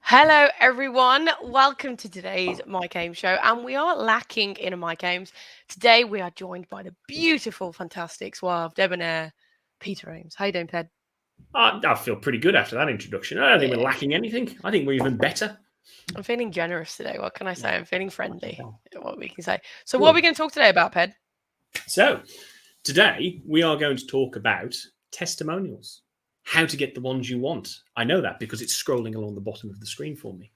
Hello, everyone. Welcome to today's Mike Ames Show. And we are lacking in a Mike Ames. Today, we are joined by the beautiful, fantastic, suave, debonair Peter Ames. How you doing, Ped? I feel pretty good after that introduction. I don't think we're Yeah. lacking anything. I think we're even better. I'm feeling generous today. What can I say? I'm feeling friendly. What we can say. So, what are Good. we going to talk today about, Ped? So, today we are going to talk about testimonials. How to get the ones you want. I know that because it's scrolling along the bottom of the screen for me.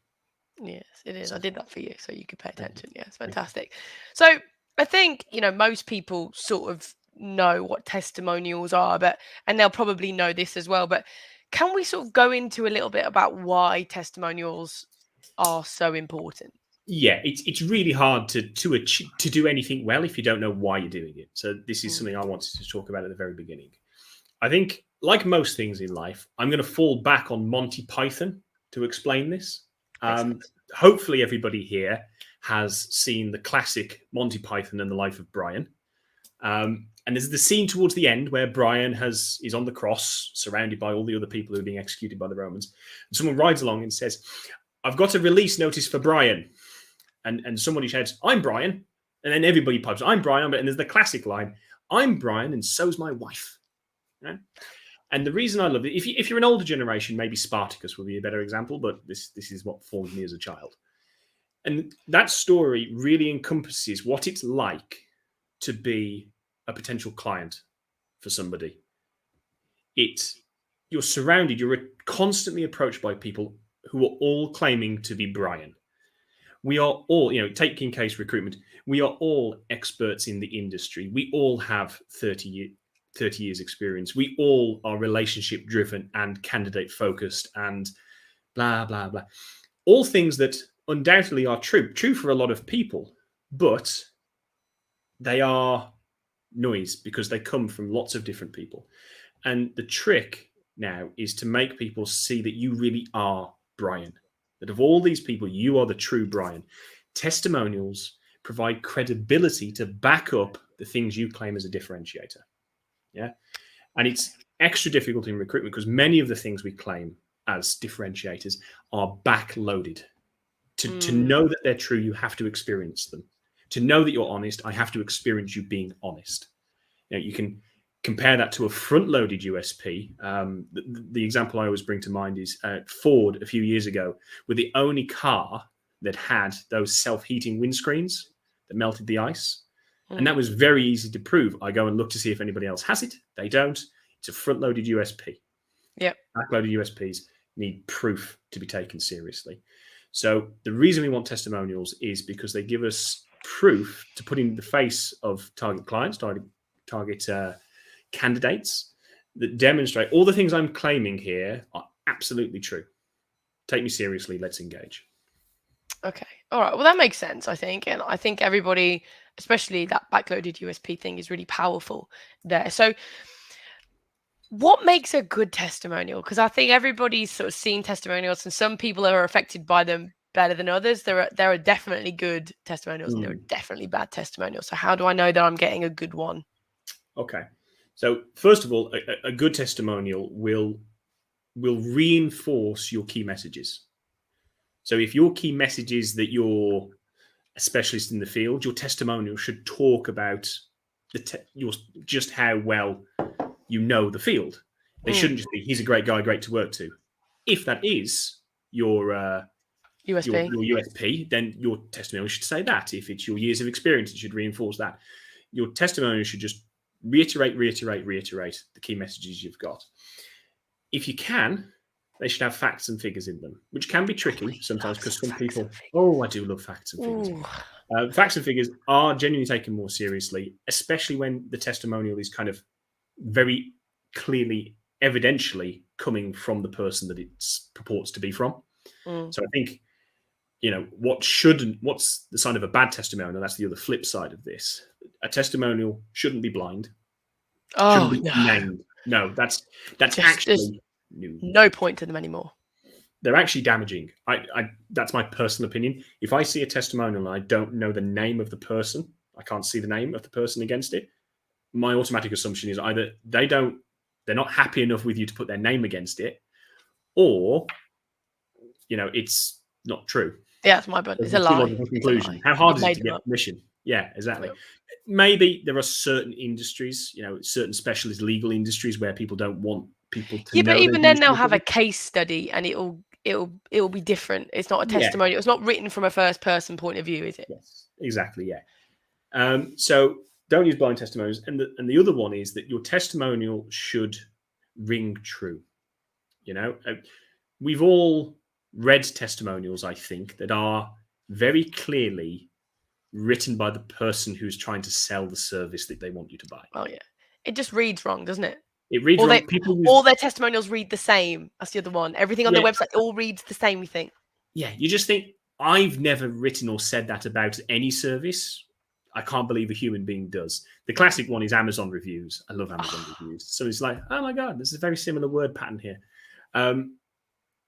Yes, it is. I did that for you so you could pay Thank you. attention. Yeah, it's fantastic. So, I think, most people sort of know what testimonials are, and they'll probably know this as well. But can we sort of go into a little bit about why testimonials are so important? Yeah, it's really hard to do anything well if you don't know why you're doing it. So this is Mm, something I wanted to talk about at the very beginning. I think, like most things in life, I'm going to fall back on Monty Python to explain this. makes sense. Hopefully, everybody here has seen the classic Monty Python and the Life of Brian. And there's the scene towards the end where Brian is on the cross, surrounded by all the other people who are being executed by the Romans. And someone rides along and says, "I've got a release notice for Brian." And somebody shouts, "I'm Brian." And then everybody pipes, "I'm Brian." And there's the classic line, "I'm Brian and so's my wife." Right? And the reason I love it, if you're an older generation, maybe Spartacus will be a better example, but this is what formed me as a child. And that story really encompasses what it's like to be a potential client for somebody. You're surrounded, you're constantly approached by people who are all claiming to be Brian. We are all, take in case recruitment, we are all experts in the industry. We all have 30 years experience. We all are relationship driven and candidate focused and blah, blah, blah. All things that undoubtedly are true for a lot of people, but they are noise because they come from lots of different people. And the trick now is to make people see that you really are Brian, that of all these people, you are the true Brian. Testimonials provide credibility to back up the things you claim as a differentiator. Yeah. And it's extra difficult in recruitment because many of the things we claim as differentiators are backloaded. To know that they're true, you have to experience them. To know that you're honest, I have to experience you being honest. You can compare that to a front-loaded USP. The example I always bring to mind is Ford a few years ago were the only car that had those self-heating windscreens that melted the ice. And that was very easy to prove. I go and look to see if anybody else has it. They don't. It's a front-loaded USP. Yep. Backloaded USPs need proof to be taken seriously. So the reason we want testimonials is because they give us proof to put in the face of target clients, target candidates that demonstrate all the things I'm claiming here are absolutely true. Take me seriously. Let's engage. Okay. All right. Well, that makes sense, I think. And I think everybody, especially that backloaded USP thing, is really powerful there. So, what makes a good testimonial? Because I think everybody's sort of seen testimonials, and some people are affected by them better than others. There are definitely good testimonials, and there are definitely bad testimonials. So, how do I know that I'm getting a good one? Okay. So, first of all, a good testimonial will reinforce your key messages. So if your key message is that you're a specialist in the field, your testimonial should talk about just how well you know the field. They shouldn't just be, "He's a great guy, great to work to." If that is your USP. your USP, then your testimonial should say that. If it's your years of experience, it should reinforce that. Your testimonial should just reiterate the key messages you've got. If you can, they should have facts and figures in them, which can be tricky sometimes because some people, I do love facts and figures. Facts and figures are genuinely taken more seriously, especially when the testimonial is kind of very clearly, evidentially coming from the person that it purports to be from. So I think, what's the sign of a bad testimonial? That's the other flip side of this. A testimonial shouldn't be blind. Oh, shouldn't be no. named. No, that's actually no point to them anymore. They're actually damaging. That's my personal opinion. If I see a testimonial and I don't know the name of the person, I can't see the name of the person against it, my automatic assumption is either they're not happy enough with you to put their name against it, or it's not true. Yeah, it's my button. It's a Too lie. logical It's a conclusion. lie. How hard You've is it made to them get up. permission? Yeah, exactly. Yeah. Maybe there are certain industries, certain specialist legal industries where people don't want people to Yeah, but know they're even doing then they'll have a something. case study and it'll be different. It's not a Yeah. testimonial. It's not written from a first person point of view, is it? Yes, exactly. Yeah. So don't use blind testimonials. And the other one is that your testimonial should ring true. We've all read testimonials, I think, that are very clearly written by the person who's trying to sell the service that they want you to buy. Oh yeah. It just reads wrong, doesn't it? It reads wrong. People all their testimonials read the same. That's the other one. Everything on Yeah. their website all reads the same, you think. Yeah, you just think, I've never written or said that about any service. I can't believe a human being does. The classic one is Amazon reviews. I love Amazon reviews. So it's like, oh my God, there's a very similar word pattern here.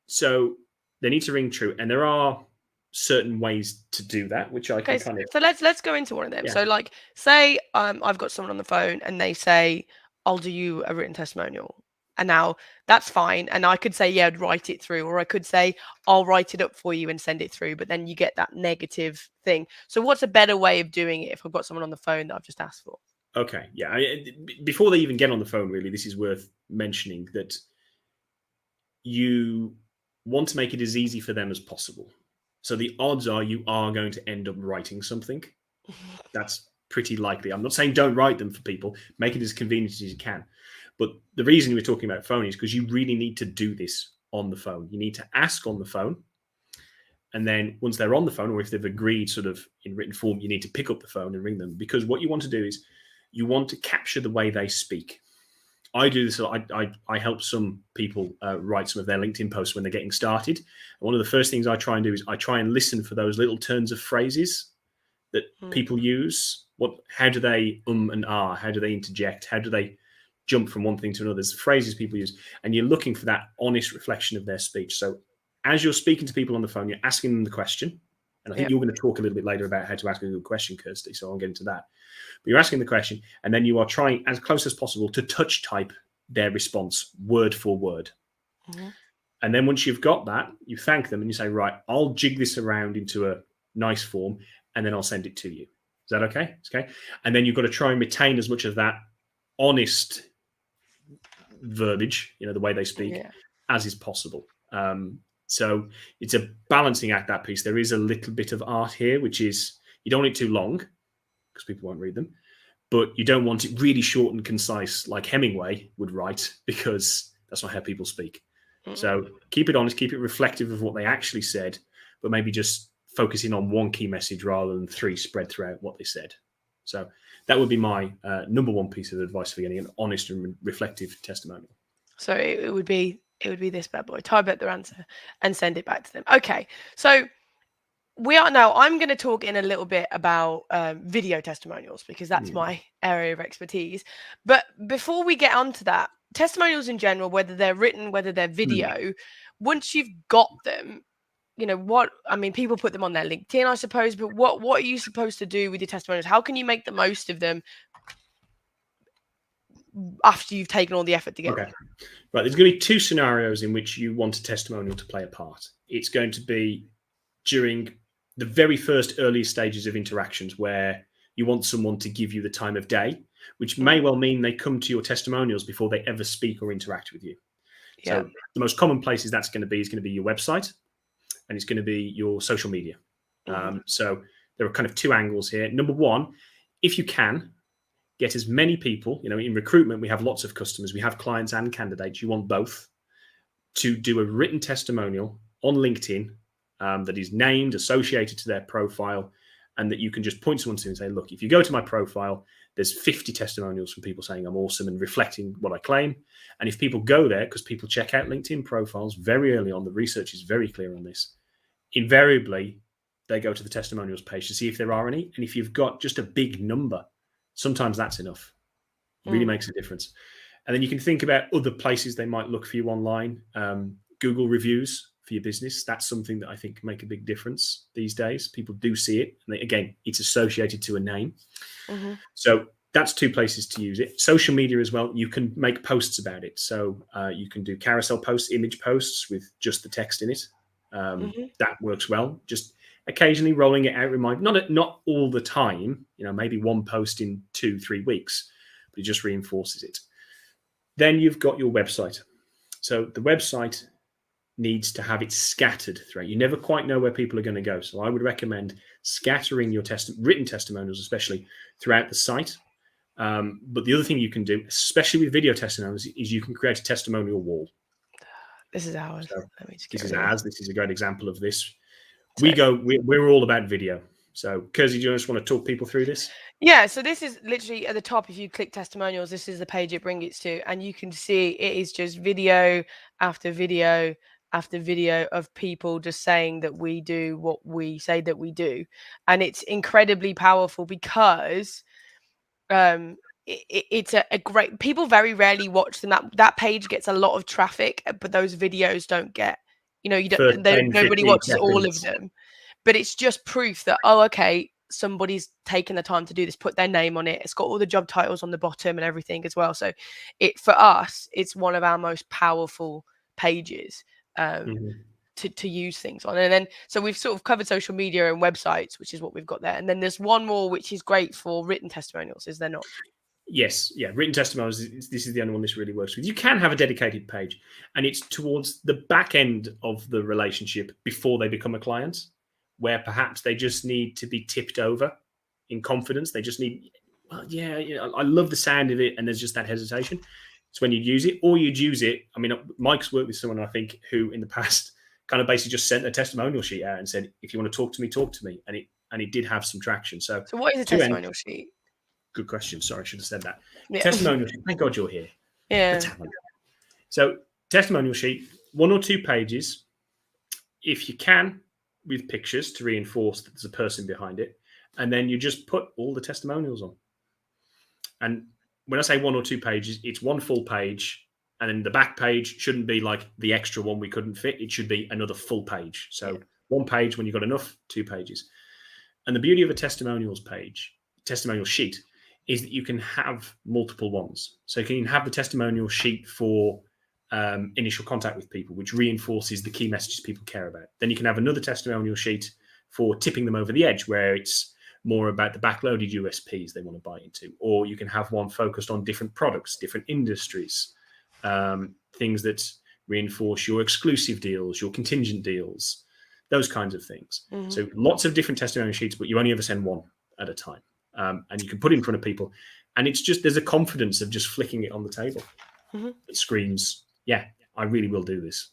So they need to ring true. And there are certain ways to do that, which I can kind of... So let's go into one of them. Yeah. So like, say I've got someone on the phone and they say, I'll do you a written testimonial. And now that's fine. And I could say, yeah, I'd write it through. Or I could say, I'll write it up for you and send it through. But then you get that negative thing. So what's a better way of doing it if I've got someone on the phone that I've just asked for? Okay. Yeah. Before they even get on the phone, really, this is worth mentioning that you want to make it as easy for them as possible. So the odds are you are going to end up writing something. That's pretty likely. I'm not saying don't write them for people. Make it as convenient as you can. But the reason we're talking about phone is because you really need to do this on the phone. You need to ask on the phone. And then once they're on the phone, or if they've agreed sort of in written form, you need to pick up the phone and ring them. Because what you want to do is you want to capture the way they speak. I do this. I help some people write some of their LinkedIn posts when they're getting started. And one of the first things I try and do is I try and listen for those little turns of phrases that people use. How do they and ah? How do they interject? How do they jump from one thing to another? There's phrases people use, and you're looking for that honest reflection of their speech. So as you're speaking to people on the phone, you're asking them the question. And I think you're going to talk a little bit later about how to ask a good question, Kirsty. So I'll get into that. But you're asking the question, and then you are trying as close as possible to touch type their response word for word. And then once you've got that, you thank them and you say, right, I'll jig this around into a nice form, and then I'll send it to you. Is that okay? Okay. And then you've got to try and retain as much of that honest verbiage, the way they speak, as is possible. So it's a balancing act, that piece. There is a little bit of art here, which is you don't want it too long because people won't read them, but you don't want it really short and concise like Hemingway would write, because that's not how people speak. So keep it honest, keep it reflective of what they actually said, but maybe just focusing on one key message rather than three spread throughout what they said. So that would be my number one piece of advice for getting an honest and reflective testimonial. So it would be this bad boy. Type out their answer and send it back to them. Okay, so I'm going to talk in a little bit about video testimonials, because that's my area of expertise. But before we get onto that, testimonials in general, whether they're written, whether they're video, once you've got them, people put them on their LinkedIn, I suppose, but what are you supposed to do with your testimonials? How can you make the most of them after you've taken all the effort to get them? Right, there's going to be two scenarios in which you want a testimonial to play a part. It's going to be during the very first early stages of interactions, where you want someone to give you the time of day, which may well mean they come to your testimonials before they ever speak or interact with you. So the most common places that's going to be your website, and it's going to be your social media. So there are kind of two angles here. Number one, if you can get as many people, in recruitment, we have lots of customers, we have clients and candidates. You want both to do a written testimonial on LinkedIn that is named, associated to their profile, and that you can just point someone to and say, look, if you go to my profile, there's 50 testimonials from people saying I'm awesome and reflecting what I claim. And if people go there, because people check out LinkedIn profiles very early on, the research is very clear on this, invariably they go to the testimonials page to see if there are any. And if you've got just a big number, sometimes that's enough. It really makes a difference. And then you can think about other places they might look for you online. Google reviews for your business. That's something that I think can make a big difference these days. People do see it. And again, it's associated to a name. So that's two places to use it. Social media as well. You can make posts about it. So you can do carousel posts, image posts with just the text in it. That works well. Just occasionally rolling it out, not all the time, maybe one post in 2-3 weeks, but it just reinforces it. Then you've got your website. So the website needs to have it scattered throughout. You never quite know where people are going to go. So I would recommend scattering your written testimonials, especially throughout the site. But the other thing you can do, especially with video testimonials, is you can create a testimonial wall. This is ours. So Let me just this is ours. This is a great example of this. So, we're all about video. So, Kirsty, do you just want to talk people through this? Yeah, so this is literally at the top. If you click testimonials, this is the page it brings it to, and you can see it is just video after video after video of people just saying that we do what we say that we do, and it's incredibly powerful because it's a great. People very rarely watch them. That page gets a lot of traffic, but those videos don't get. You don't. 10, Nobody 15 watches all of seconds. them. But it's just proof that, oh, okay, somebody's taken the time to do this, put their name on it. It's got all the job titles on the bottom and everything as well. So for us, it's one of our most powerful pages to use things on. And then, so we've sort of covered social media and websites, which is what we've got there. And then there's one more, which is great for written testimonials, is there not? Yes, yeah, written testimonials. This is the only one this really works with. You can have a dedicated page, and it's towards the back end of the relationship before they become a client, where perhaps they just need to be tipped over in confidence. They just need, well, yeah, I love the sound of it, and there's just that hesitation. It's when you'd use it, or you'd use it. I mean, Mike's worked with someone, I think, who in the past kind of basically just sent a testimonial sheet out and said, if you want to talk to me, talk to me. And it did have some traction. So what is a testimonial sheet? Good question. Sorry, I should have said that. Yeah. Testimonial sheet. Thank God you're here. Yeah. So testimonial sheet, 1 or 2 pages, if you can, with pictures to reinforce that there's a person behind it. And then you just put all the testimonials on. And when I say 1 or 2 pages, it's 1 full page. And then the back page shouldn't be like the extra one we couldn't fit. It should be another full page. So 1 page when you've got enough, 2 pages. And the beauty of a testimonial sheet, is that you can have multiple ones. So you can have the testimonial sheet for initial contact with people, which reinforces the key messages people care about. Then you can have another testimonial sheet for tipping them over the edge, where it's more about the backloaded USPs they want to buy into. Or you can have one focused on different products, different industries, things that reinforce your exclusive deals, your contingent deals, those kinds of things. So lots of different testimonial sheets, but you only ever send one at a time. And you can put it in front of people, and it's just, there's a confidence of just flicking it on the table that screams, yeah, I really will do this.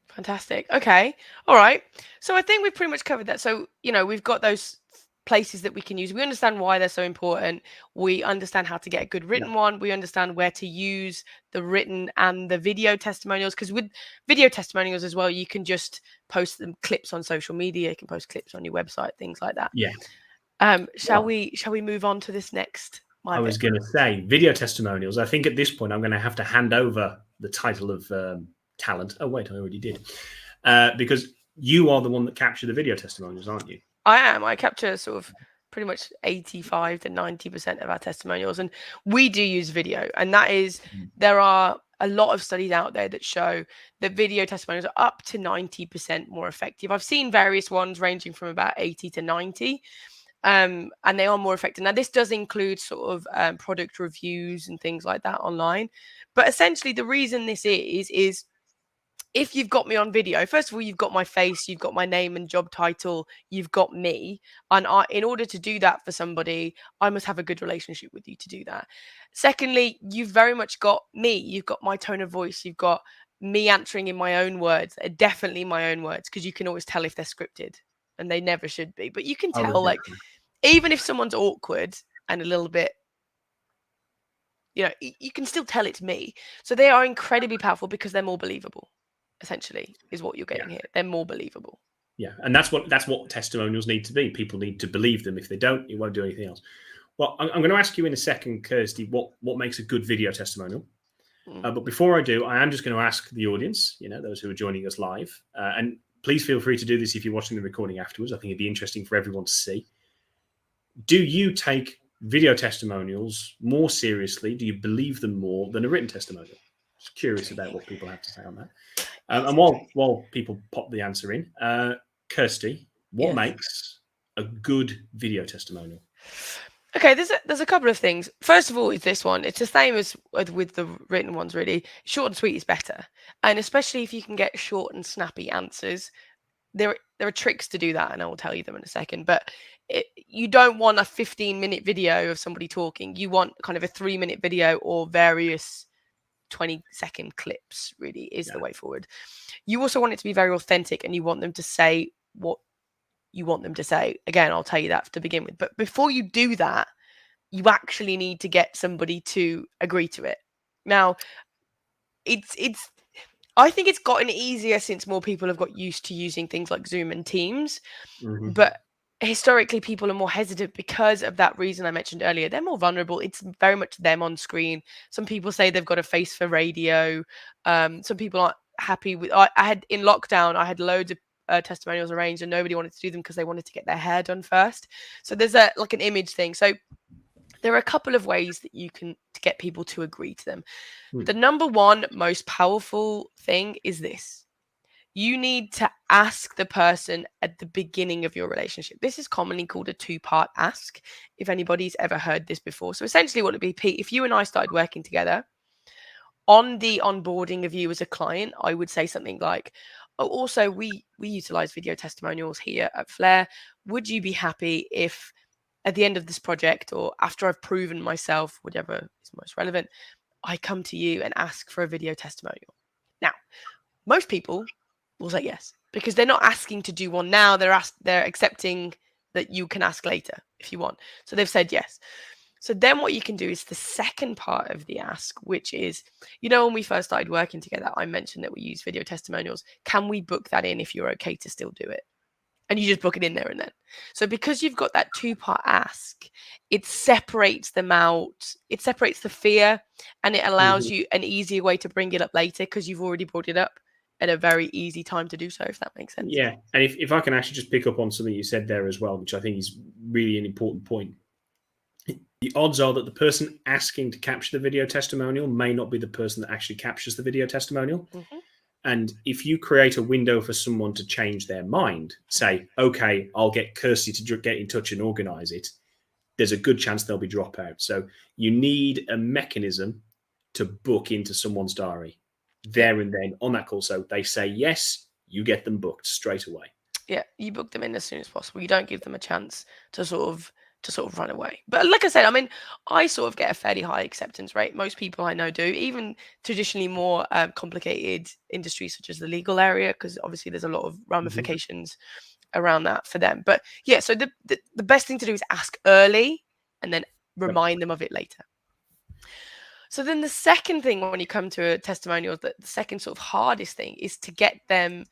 Fantastic. Okay. All right. So I think we've pretty much covered that. So, we've got those places that we can use. We understand why they're so important. We understand how to get a good written one. We understand where to use the written and the video testimonials, because with video testimonials as well, you can just post them clips on social media. You can post clips on your website, things like that. Yeah. Shall we move on to this next? I was going to say video testimonials. I think at this point, I'm going to have to hand over the title of talent. Oh, wait, I already did. Because you are the one that captured the video testimonials, aren't you? I am. I capture sort of pretty much 85 to 90% of our testimonials. And we do use video. And that is, there are a lot of studies out there that show that video testimonials are up to 90% more effective. I've seen various ones ranging from about 80 to 90. And they are more effective. Now, this does include sort of product reviews and things like that online. But essentially, the reason this is if you've got me on video, first of all, you've got my face, you've got my name and job title, you've got me. And in order to do that for somebody, I must have a good relationship with you to do that. Secondly, you've very much got me. You've got my tone of voice. You've got me answering in my own words, definitely my own words, because you can always tell if they're scripted. And they never should be. But you can tell, like, even if someone's awkward and a little bit, you can still tell it's me. So they are incredibly powerful because they're more believable, essentially, is what you're getting here. They're more believable. Yeah, and that's what testimonials need to be. People need to believe them. If they don't, it won't do anything else. Well, I'm going to ask you in a second, Kirsty, what makes a good video testimonial. But before I do, I am just going to ask the audience, those who are joining us live, and please feel free to do this if you're watching the recording afterwards. I think it'd be interesting for everyone to see. Do you take video testimonials more seriously? Do you believe them more than a written testimonial? Just curious about what people have to say on that. And while people pop the answer in, Kirsty, what Yes. makes a good video testimonial? Okay, there's a couple of things. First of all, is this one. It's the same as with the written ones, really. Short and sweet is better, and especially if you can get short and snappy answers. There are tricks to do that, and I will tell you them in a second. But you don't want a 15-minute video of somebody talking. You want kind of a 3-minute video or various 20-second clips. Really is the way forward. You also want it to be very authentic, and you want them to say what you want them to say. Again, I'll tell you that to begin with. But before you do that, you actually need to get somebody to agree to it. Now, I think it's gotten easier since more people have got used to using things like Zoom and Teams. Mhm. But historically, people are more hesitant because of that reason I mentioned earlier. They're more vulnerable. It's very much them on screen. Some people say they've got a face for radio. Some people aren't happy with. I had in lockdown, I had loads of testimonials arranged, and nobody wanted to do them because they wanted to get their hair done first. So there's an image thing. So there are a couple of ways that you can to get people to agree to them. The number one most powerful thing is this. You need to ask the person at the beginning of your relationship. This is commonly called a two-part ask, if anybody's ever heard this before. So essentially what it'd be, Pete, if you and I started working together, on the onboarding of you as a client, I would say something like, oh, also, we utilize video testimonials here at Flair. Would you be happy if at the end of this project or after I've proven myself, whatever is most relevant, I come to you and ask for a video testimonial? Now, most people will say yes because they're not asking to do one now. They're accepting that you can ask later if you want. So they've said yes. So then what you can do is the second part of the ask, which is, when we first started working together, I mentioned that we use video testimonials. Can we book that in if you're okay to still do it? And you just book it in there and then. So because you've got that two-part ask, it separates them out. It separates the fear, and it allows you an easier way to bring it up later because you've already brought it up at a very easy time to do so, if that makes sense. Yeah. And if I can actually just pick up on something you said there as well, which I think is really an important point. The odds are that the person asking to capture the video testimonial may not be the person that actually captures the video testimonial. Mm-hmm. And if you create a window for someone to change their mind, say, okay, I'll get Kirsty to get in touch and organize it, there's a good chance there'll be dropout. So you need a mechanism to book into someone's diary there and then on that call. So they say yes, you get them booked straight away. Yeah, you book them in as soon as possible. You don't give them a chance to sort of run away. But like I said, I sort of get a fairly high acceptance rate. Most people I know do, even traditionally more complicated industries such as the legal area, because obviously there's a lot of ramifications around that for them. But yeah, so the best thing to do is ask early and then remind them of it later. So then the second thing when you come to a testimonial, the second sort of hardest thing is to get them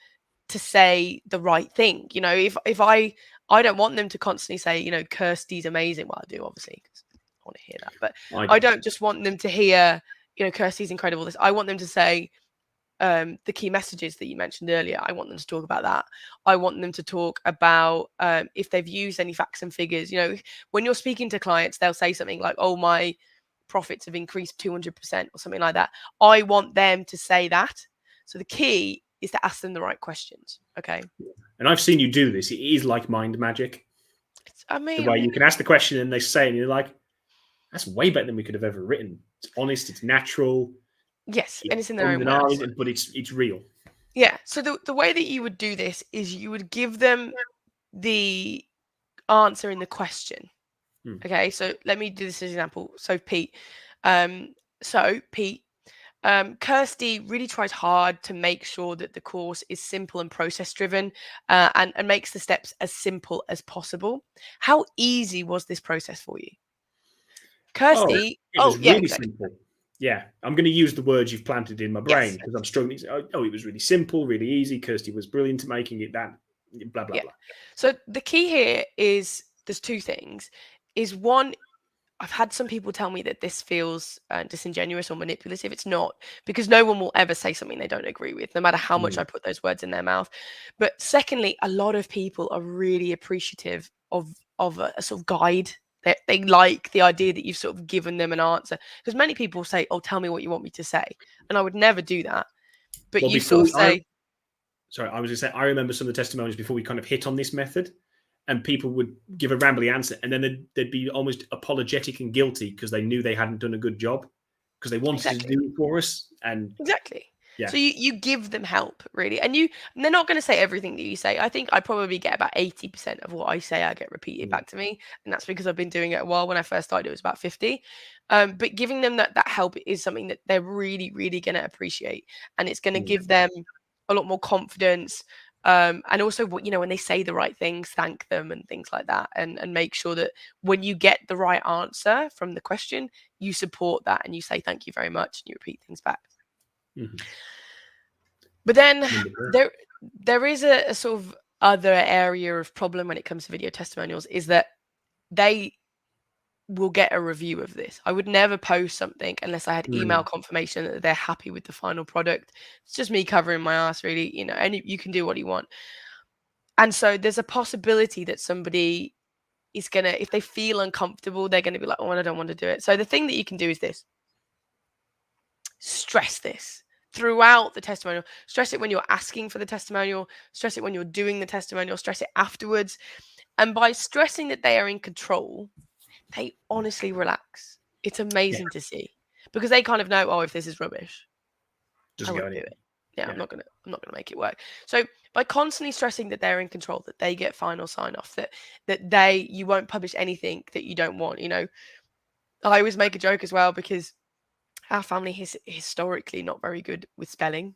to say the right thing. If I don't want them to constantly say, Kirsty's amazing. Well, I do, obviously, because I want to hear that. But I don't just want them to hear, Kirsty's incredible. I want them to say the key messages that you mentioned earlier. I want them to talk about that. I want them to talk about if they've used any facts and figures. When you're speaking to clients, they'll say something like, oh, my profits have increased 200% or something like that. I want them to say that. So the key is to ask them the right questions. Okay. And I've seen you do this. It is like mind magic. The way you can ask the question and they say it and you're like, that's way better than we could have ever written. It's honest, it's natural. Yes, and it's in their own words. But it's real. Yeah. So the way that you would do this is you would give them the answer in the question. Okay, so let me do this as an example. So Pete, Kirsty really tries hard to make sure that the course is simple and process driven, and makes the steps as simple as possible. How easy was this process for you, Kirsty? It was really simple. Yeah, I'm going to use the words you've planted in my brain because I'm struggling. Oh, it was really simple, really easy. Kirsty was brilliant at making it that, blah, blah, blah. So the key here is there's two things. Is one, I've had some people tell me that this feels disingenuous or manipulative. It's not, because no one will ever say something they don't agree with, no matter how much I put those words in their mouth. But secondly, a lot of people are really appreciative of a sort of guide. They like the idea that you've sort of given them an answer, because many people say, oh, tell me what you want me to say. And I would never do that. But you sort of say, sorry, I was going to say, I remember some of the testimonials before we kind of hit on this method, and people would give a rambly answer, and then they'd be almost apologetic and guilty because they knew they hadn't done a good job because they wanted to do it for us. And exactly. yeah. So you give them help, really, and they're not going to say everything that you say. I think I probably get about 80% of what I say I get repeated back to me, and that's because I've been doing it a while. When I first started, it was about 50. But giving them that help is something that they're really, really going to appreciate, and it's going to give them a lot more confidence. And also, when they say the right things, thank them and things like that, and make sure that when you get the right answer from the question, you support that and you say thank you very much and you repeat things back. But then there is a sort of other area of problem when it comes to video testimonials, is that they will get a review of this. I would never post something unless I had email confirmation that they're happy with the final product. It's just me covering my ass, really, and you can do what you want. And so there's a possibility that somebody is gonna, if they feel uncomfortable, they're gonna be like, oh, I don't want to do it. So the thing that you can do is this: stress this throughout the testimonial. Stress it when you're asking for the testimonial, stress it when you're doing the testimonial, stress it afterwards. And by stressing that they are in control, they honestly relax. It's amazing to see, because they kind of know, oh, if this is rubbish, I won't do it. I'm not gonna make it work. So by constantly stressing that they're in control, that they get final sign off, that you won't publish anything that you don't want. I always make a joke as well, because our family is historically not very good with spelling.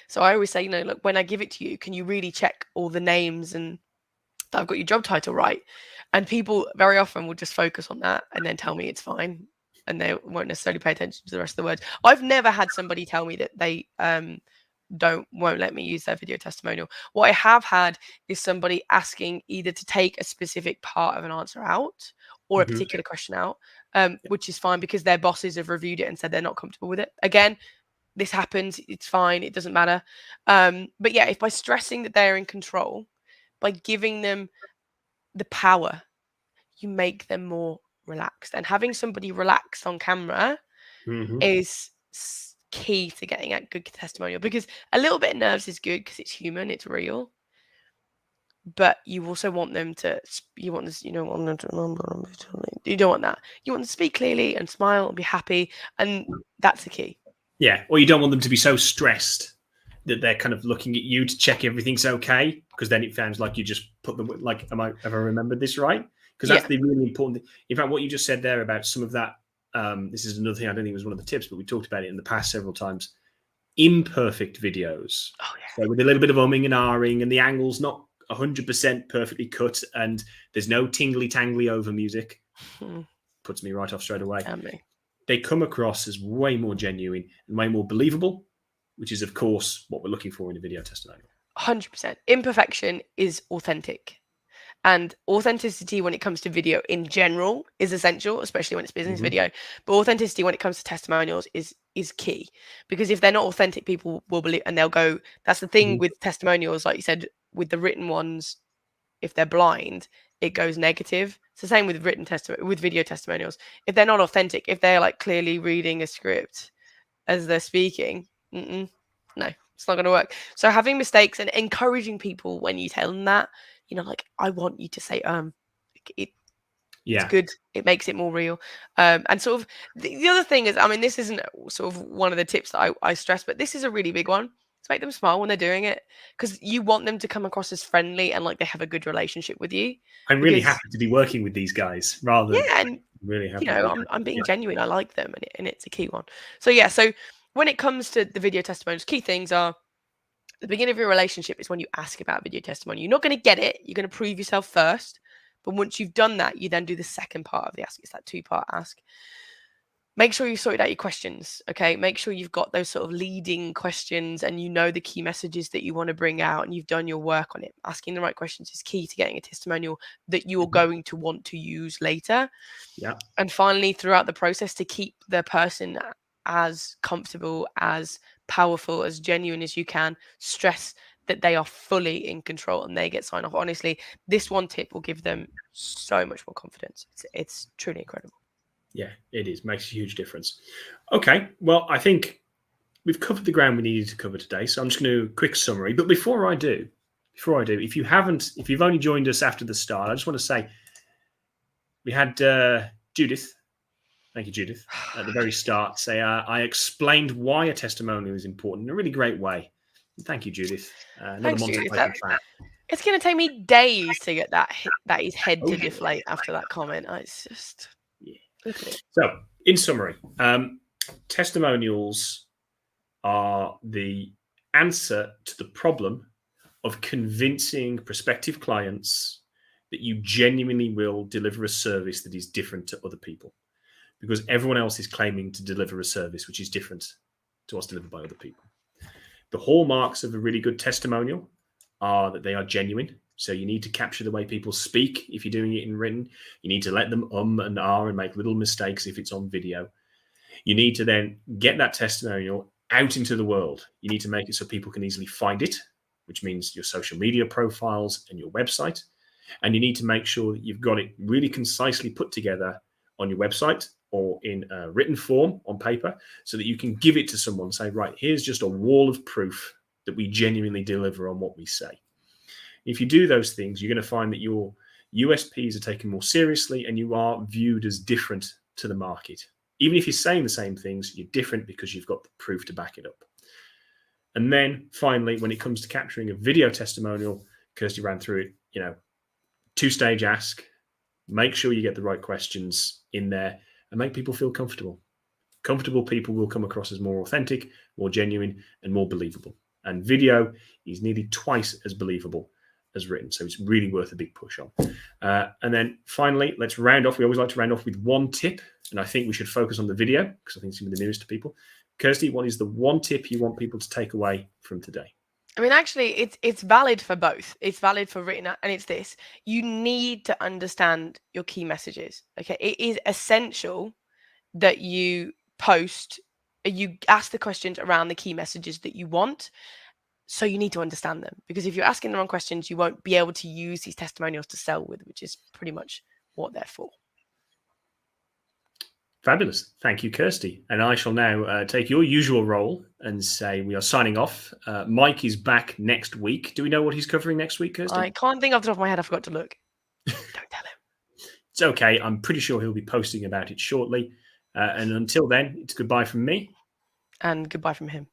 So I always say, look, when I give it to you, can you really check all the names and that I've got your job title right? And people very often will just focus on that and then tell me it's fine, and they won't necessarily pay attention to the rest of the words. I've never had somebody tell me that they won't let me use their video testimonial. What I have had is somebody asking either to take a specific part of an answer out or a particular question out, which is fine because their bosses have reviewed it and said they're not comfortable with it. Again, this happens. It's fine. It doesn't matter. But yeah, if by stressing that they're in control, by giving them the power, you make them more relaxed. And having somebody relaxed on camera is key to getting a good testimonial, because a little bit of nerves is good because it's human, it's real. But you also want them to, you don't want them to remember. You don't want that. You want them to speak clearly and smile and be happy. And that's the key. Yeah. Or you don't want them to be so stressed that they're kind of looking at you to check everything's okay, because then it sounds like you just put them like, have I remembered this right? Because that's the really important thing. In fact, what you just said there about some of that, this is another thing I don't think was one of the tips, but we talked about it in the past several times. Imperfect videos. Oh, yeah. So with a little bit of umming and ahhing, and the angle's not 100% perfectly cut, and there's no tingly-tangly over music. Puts me right off straight away. They come across as way more genuine and way more believable, which is, of course, what we're looking for in a video testimonial. 100%. Imperfection is authentic. And authenticity when it comes to video in general is essential, especially when it's business video. But authenticity when it comes to testimonials is key, because if they're not authentic, people will believe, and they'll go. That's the thing with testimonials, like you said, with the written ones. If they're blind, it goes negative. It's the same with with video testimonials. If they're not authentic, if they're like clearly reading a script as they're speaking, no, it's not going to work. So having mistakes and encouraging people when you tell them that, like, I want you to say, it's good. It makes it more real. And sort of the other thing is, I mean, this isn't sort of one of the tips that I stress, but this is a really big one. To make them smile when they're doing it, because you want them to come across as friendly and like they have a good relationship with you. I'm really happy to be working with these guys, rather. Yeah, and really happy. I'm being genuine. I like them, and it's a key one. So yeah, so when it comes to the video testimonials, key things are: the beginning of your relationship is when you ask about video testimony. You're not going to get it. You're going to prove yourself first. But once you've done that, you then do the second part of the ask. It's that 2-part ask. Make sure you've sorted out your questions, okay? Make sure you've got those sort of leading questions and you know the key messages that you want to bring out and you've done your work on it. Asking the right questions is key to getting a testimonial that you're going to want to use later. Yeah. And finally, throughout the process, to keep the person as comfortable, as powerful, as genuine as you can, stress that they are fully in control and they get signed off. Honestly, this one tip will give them so much more confidence. It's truly incredible. Yeah, it is. Makes a huge difference. Okay, well, I think we've covered the ground we needed to cover today. So I'm just going to do a quick summary. But before I do, if you've only joined us after the start, I just want to say we had Judith. Thank you, Judith. At the very start, say I explained why a testimonial is important in a really great way. Thank you, Judith. Another Thanks, Monty Judith. Python fan. It's going to take me days to get that his head to deflate after that comment. It's just look at it. So, in summary, testimonials are the answer to the problem of convincing prospective clients that you genuinely will deliver a service that is different to other people, because everyone else is claiming to deliver a service which is different to what's delivered by other people. The hallmarks of a really good testimonial are that they are genuine. So you need to capture the way people speak if you're doing it in written. You need to let them and and make little mistakes if it's on video. You need to then get that testimonial out into the world. You need to make it so people can easily find it, which means your social media profiles and your website. And you need to make sure that you've got it really concisely put together on your website or in a written form on paper, so that you can give it to someone and say, right, here's just a wall of proof that we genuinely deliver on what we say. If you do those things, you're going to find that your USPs are taken more seriously and you are viewed as different to the market. Even if you're saying the same things, you're different because you've got the proof to back it up. And then finally, when it comes to capturing a video testimonial, Kirsty ran through it, two-stage ask, make sure you get the right questions in there and make people feel comfortable. Comfortable people will come across as more authentic, more genuine, and more believable. And video is nearly twice as believable as written. So it's really worth a big push on. And then finally, let's round off. We always like to round off with one tip. And I think we should focus on the video because I think it's going to be the nearest to people. Kirsty, what is the one tip you want people to take away from today? I mean, actually, it's valid for both. It's valid for written, and it's this. You need to understand your key messages. Okay, it is essential that you ask the questions around the key messages that you want. So you need to understand them, because if you're asking the wrong questions, you won't be able to use these testimonials to sell with, which is pretty much what they're for. Fabulous. Thank you, Kirsty. And I shall now take your usual role and say we are signing off. Mike is back next week. Do we know what he's covering next week, Kirsty? I can't think off the top of my head. I forgot to look. Don't tell him. It's okay. I'm pretty sure he'll be posting about it shortly. And until then, it's goodbye from me. And goodbye from him.